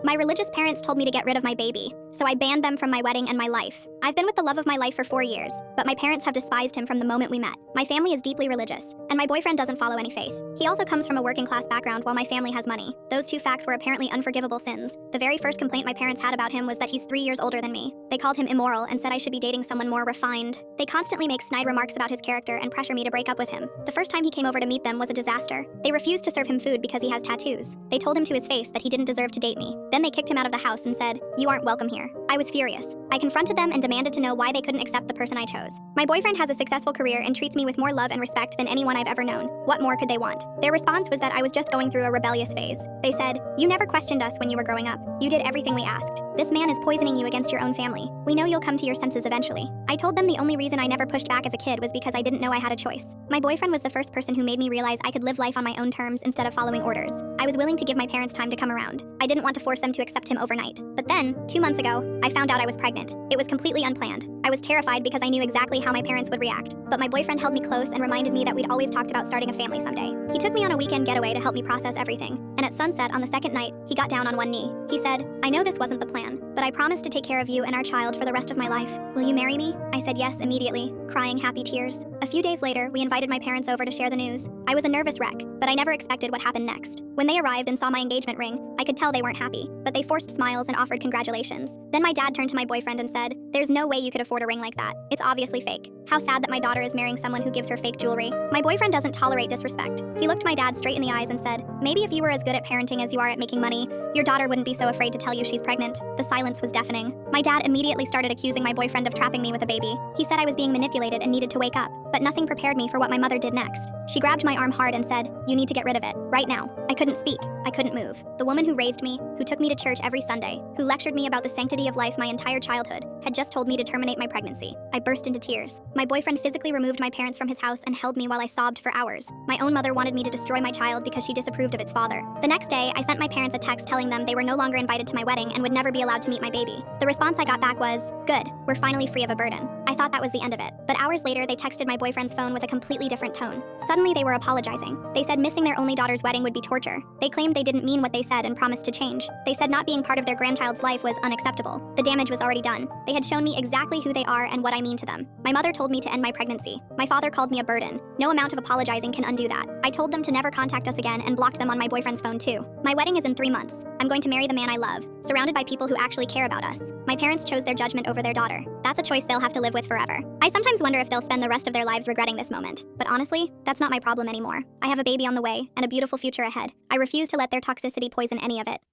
My religious parents told me to get rid of my baby, so I banned them from my wedding and my life. I've been with the love of my life for 4 years, but my parents have despised him from the moment we met. My family is deeply religious, and my boyfriend doesn't follow any faith. He also comes from a working class background while my family has money. Those two facts were apparently unforgivable sins. The very first complaint my parents had about him was that he's 3 years older than me. They called him immoral and said I should be dating someone more refined. They constantly make snide remarks about his character and pressure me to break up with him. The first time he came over to meet them was a disaster. They refused to serve him food because he has tattoos. They told him to his face that he didn't deserve to date me. Then they kicked him out of the house and said, "You aren't welcome here." I was furious. I confronted them and demanded to know why they couldn't accept the person I chose. My boyfriend has a successful career and treats me with more love and respect than anyone I've ever known. What more could they want? Their response was that I was just going through a rebellious phase. They said, "You never questioned us when you were growing up. You did everything we asked. This man is poisoning you against your own family. We know you'll come to your senses eventually." I told them the only reason I never pushed back as a kid was because I didn't know I had a choice. My boyfriend was the first person who made me realize I could live life on my own terms instead of following orders. I was willing to give my parents time to come around. I didn't want to force them to accept him overnight. But then, 2 months ago, I found out I was pregnant. It was completely unplanned. I was terrified because I knew exactly how my parents would react. But my boyfriend held me close and reminded me that we'd always talked about starting a family someday. He took me on a weekend getaway to help me process everything. And at sunset on the second night, he got down on one knee. He said, "I know this wasn't the plan, but I promise to take care of you and our child for the rest of my life. Will you marry me?" I said yes immediately, crying happy tears. A few days later, we invited my parents over to share the news. I was a nervous wreck, but I never expected what happened next. When they arrived and saw my engagement ring, I could tell they weren't happy, but they forced smiles and offered congratulations. Then my dad turned to my boyfriend and said, "There's no way you could afford a ring like that. It's obviously fake. How sad that my daughter is marrying someone who gives her fake jewelry." My boyfriend doesn't tolerate disrespect. He looked my dad straight in the eyes and said, "Maybe if you were as good at parenting as you are at making money, your daughter wouldn't be so afraid to tell you she's pregnant." The silence was deafening. My dad immediately started accusing my boyfriend of trapping me with a baby. He said I was being manipulated and needed to wake up, but nothing prepared me for what my mother did next. She grabbed my arm hard and said, "You need to get rid of it, right now." I couldn't speak. I couldn't move. The woman who raised me, who took me to church every Sunday, who lectured me about the sanctity of life my entire childhood, had just told me to terminate my pregnancy. I burst into tears. My boyfriend physically removed my parents from his house and held me while I sobbed for hours. My own mother wanted me to destroy my child because she disapproved of its father. The next day, I sent my parents a text telling them they were no longer invited to my wedding and would never be allowed to meet my baby. The response I got back was, "Good, we're finally free of a burden." I thought that was the end of it. But hours later, they texted my boyfriend's phone with a completely different tone. Suddenly, they were apologizing. They said missing their only daughter's wedding would be torture. They claimed they didn't mean what they said and promised to change. They said not being part of their grandchild's life was unacceptable. The damage was already done. They had shown me exactly who they are and what I mean to them. My mother told me to end my pregnancy. My father called me a burden. No amount of apologizing can undo that. I told them to never contact us again and blocked them on my boyfriend's phone too. My wedding is in 3 months. I'm going to marry the man I love, surrounded by people who actually care about us. My parents chose their judgment over their daughter. That's a choice they'll have to live with forever. I sometimes wonder if they'll spend the rest of their lives regretting this moment. But honestly, that's not my problem anymore. I have a baby on the way and a beautiful future ahead. I refuse to let their toxicity poison any of it.